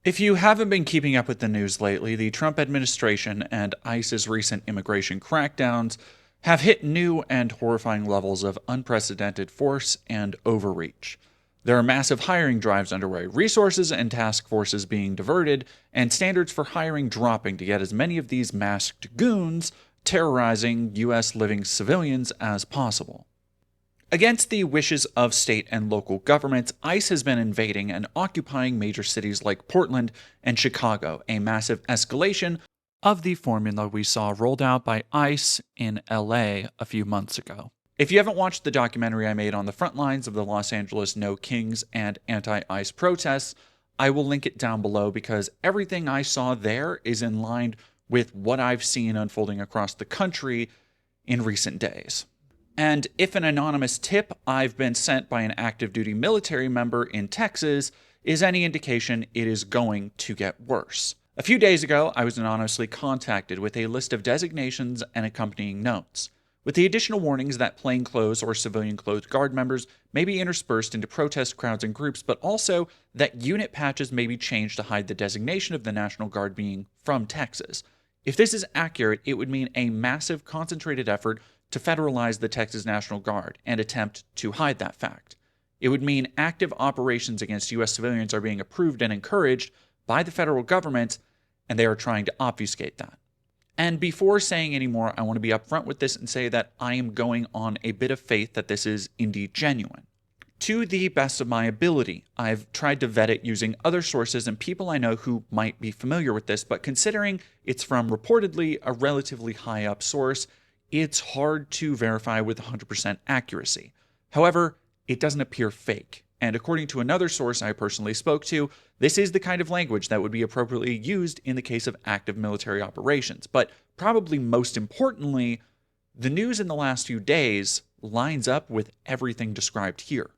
If you haven't been keeping up with the news lately, the Trump administration and ICE's recent immigration crackdowns have hit new and horrifying levels of unprecedented force and overreach. There are massive hiring drives underway, resources and task forces being diverted, and standards for hiring dropping to get as many of these masked goons terrorizing U.S. living civilians as possible. Against the wishes of state and local governments, ICE has been invading and occupying major cities like Portland and Chicago, a massive escalation of the formula we saw rolled out by ICE in LA a few months ago. If you haven't watched the documentary I made on the front lines of the Los Angeles No Kings and anti-ICE protests, I will link it down below because everything I saw there is in line with what I've seen unfolding across the country in recent days. And if an anonymous tip I've been sent by an active duty military member in Texas is any indication, it is going to get worse. A few days ago, I was anonymously contacted with a list of designations and accompanying notes, with the additional warnings that plainclothes or civilian-clothed Guard members may be interspersed into protest crowds and groups, but also that unit patches may be changed to hide the designation of the National Guard being from Texas. If this is accurate, it would mean a massive concentrated effort to federalize the Texas National Guard and attempt to hide that fact. It would mean active operations against U.S. civilians are being approved and encouraged by the federal government, and they are trying to obfuscate that. And before saying any more, I want to be upfront with this and say that I am going on a bit of faith that this is indeed genuine. To the best of my ability, I've tried to vet it using other sources and people I know who might be familiar with this, but considering it's from reportedly a relatively high-up source, it's hard to verify with 100% accuracy. However, it doesn't appear fake. And according to another source I personally spoke to, this is the kind of language that would be appropriately used in the case of active military operations. But probably most importantly, the news in the last few days lines up with everything described here.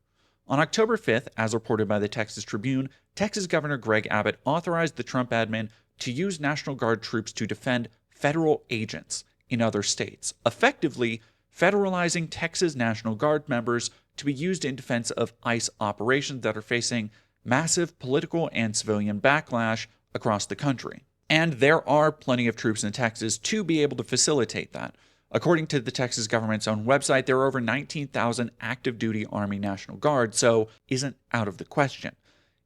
On October 5th, as reported by the Texas Tribune, Texas Governor Greg Abbott authorized the Trump admin to use National Guard troops to defend federal agents in other states, effectively federalizing Texas National Guard members to be used in defense of ICE operations that are facing massive political and civilian backlash across the country. And there are plenty of troops in Texas to be able to facilitate that. According to the Texas government's own website, there are over 19,000 active duty Army National Guard, so isn't out of the question.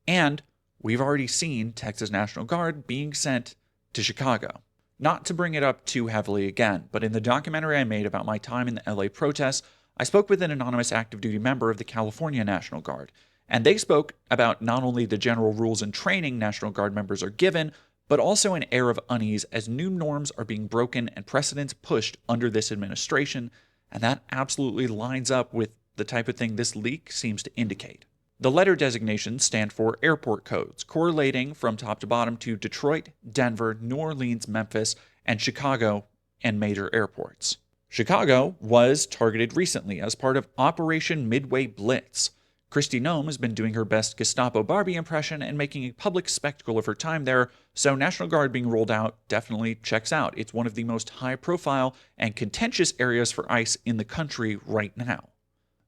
And we've already seen Texas National Guard being sent to Chicago. Not to bring it up too heavily again, but in the documentary I made about my time in the LA protests, I spoke with an anonymous active duty member of the California National Guard, and they spoke about not only the general rules and training National Guard members are given, but also an air of unease as new norms are being broken and precedents pushed under this administration, and that absolutely lines up with the type of thing this leak seems to indicate. The letter designations stand for airport codes, correlating from top to bottom to Detroit, Denver, New Orleans, Memphis, and Chicago and major airports. Chicago was targeted recently as part of Operation Midway Blitz. Kristi Noem has been doing her best Gestapo Barbie impression and making a public spectacle of her time there, so National Guard being rolled out definitely checks out. It's one of the most high-profile and contentious areas for ICE in the country right now.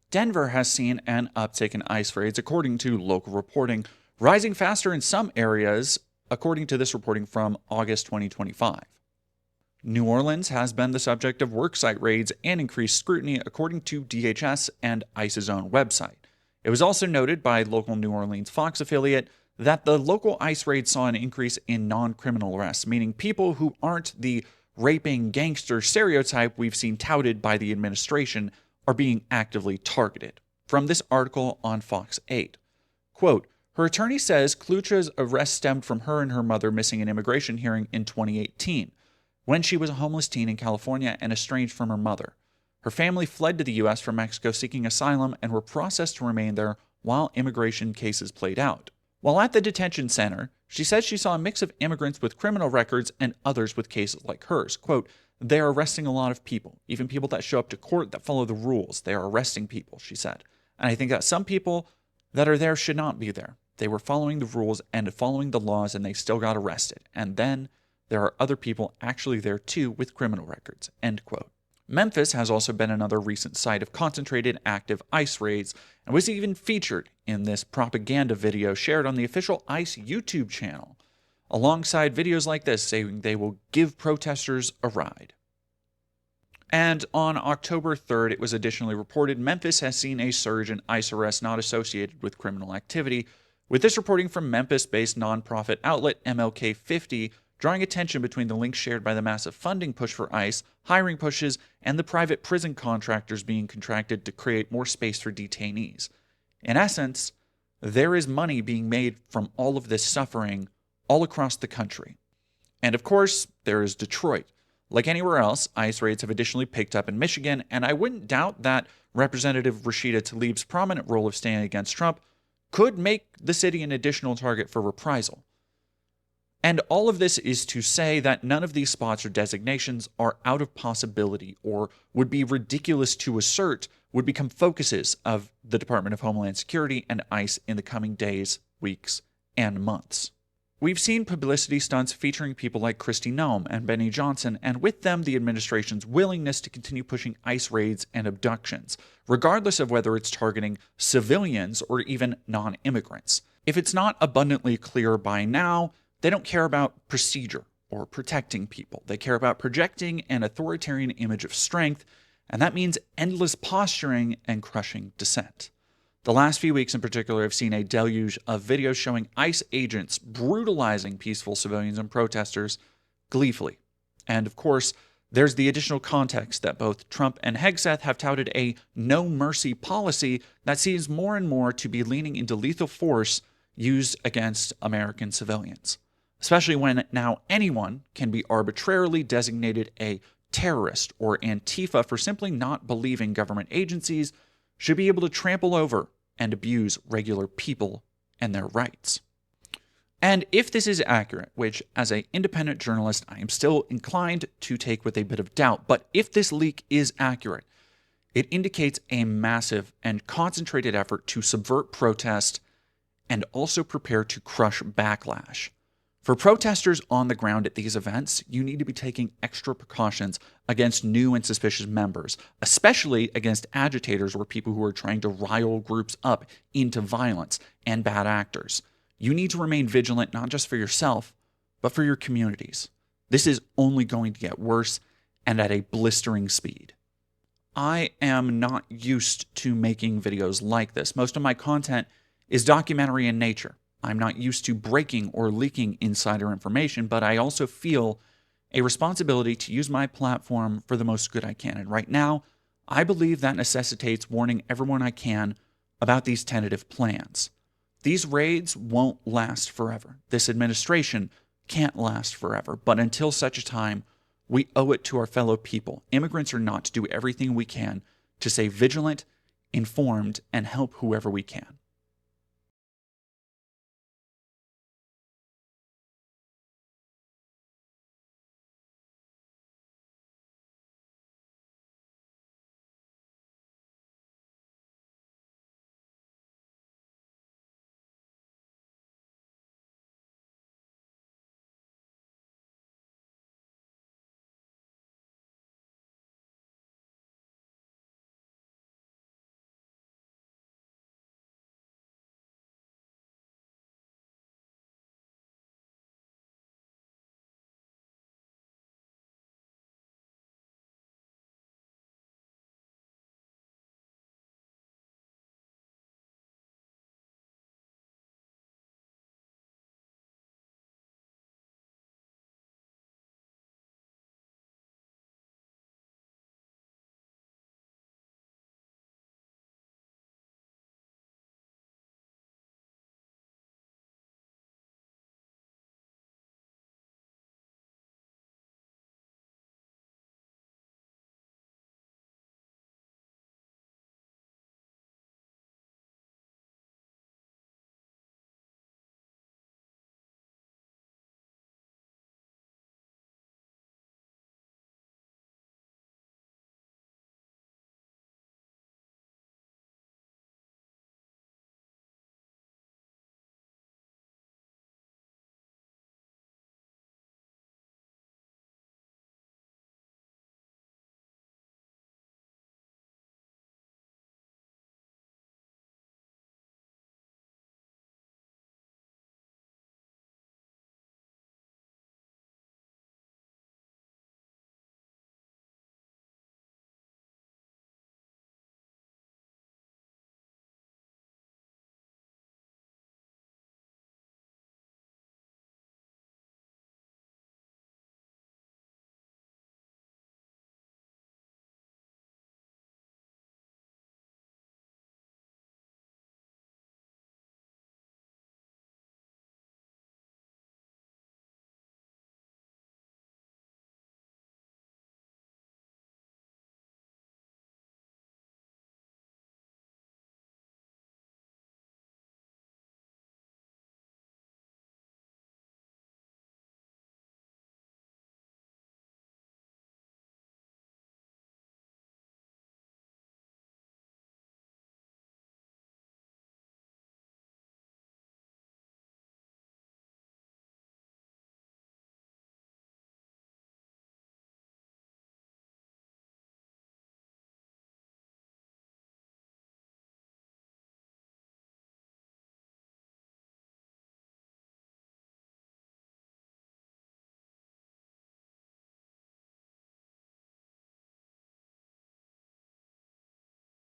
Denver has seen an uptick in ICE raids according to local reporting, rising faster in some areas according to this reporting from August 2025. New Orleans has been the subject of worksite raids and increased scrutiny according to DHS and ICE's own website. It was also noted by local New Orleans Fox affiliate that the local ICE raid saw an increase in non-criminal arrests, meaning people who aren't the raping gangster stereotype we've seen touted by the administration are being actively targeted. From this article on Fox 8, quote, her attorney says Klutra's arrest stemmed from her and her mother missing an immigration hearing in 2018, when she was a homeless teen in California and estranged from her mother. Her family fled to the U.S. from Mexico seeking asylum and were processed to remain there while immigration cases played out. While at the detention center, she says she saw a mix of immigrants with criminal records and others with cases like hers. Quote, they are arresting a lot of people, even people that show up to court that follow the rules. They are arresting people, she said. And I think that some people that are there should not be there. They were following the rules and following the laws and they still got arrested. And then there are other people actually there too with criminal records, end quote. Memphis has also been another recent site of concentrated active ICE raids and was even featured in this propaganda video shared on the official ICE YouTube channel. alongside videos like this saying they will give protesters a ride. And on October 3rd, it was additionally reported Memphis has seen a surge in ICE arrests not associated with criminal activity, with this reporting from Memphis-based nonprofit outlet MLK50 drawing attention between the links shared by the massive funding push for ICE, hiring pushes, and the private prison contractors being contracted to create more space for detainees. In essence, there is money being made from all of this suffering all across the country. And of course, there is Detroit. Like anywhere else, ICE raids have additionally picked up in Michigan, and I wouldn't doubt that Representative Rashida Tlaib's prominent role of standing against Trump could make the city an additional target for reprisal. And all of this is to say that none of these spots or designations are out of possibility or would be ridiculous to assert would become focuses of the Department of Homeland Security and ICE in the coming days, weeks, and months. We've seen publicity stunts featuring people like Kristi Noem and Benny Johnson, and with them the administration's willingness to continue pushing ICE raids and abductions, regardless of whether it's targeting civilians or even non-immigrants. If it's not abundantly clear by now, they don't care about procedure or protecting people. They care about projecting an authoritarian image of strength, and that means endless posturing and crushing dissent. The last few weeks in particular have seen a deluge of videos showing ICE agents brutalizing peaceful civilians and protesters gleefully. And of course, there's the additional context that both Trump and Hegseth have touted a no-mercy policy that seems more and more to be leaning into lethal force used against American civilians, especially when now anyone can be arbitrarily designated a terrorist or Antifa for simply not believing government agencies should be able to trample over and abuse regular people and their rights. And if this is accurate, which as an independent journalist I am still inclined to take with a bit of doubt, but if this leak is accurate, it indicates a massive and concentrated effort to subvert protest and also prepare to crush backlash. For protesters on the ground at these events, you need to be taking extra precautions against new and suspicious members, especially against agitators or people who are trying to rile groups up into violence and bad actors. You need to remain vigilant not just for yourself, but for your communities. This is only going to get worse and at a blistering speed. I am not used to making videos like this. Most of my content is documentary in nature. I'm not used to breaking or leaking insider information, but I also feel a responsibility to use my platform for the most good I can. And right now, I believe that necessitates warning everyone I can about these tentative plans. These raids won't last forever. This administration can't last forever. But until such a time, we owe it to our fellow people, immigrants or not, to do everything we can to stay vigilant, informed, and help whoever we can.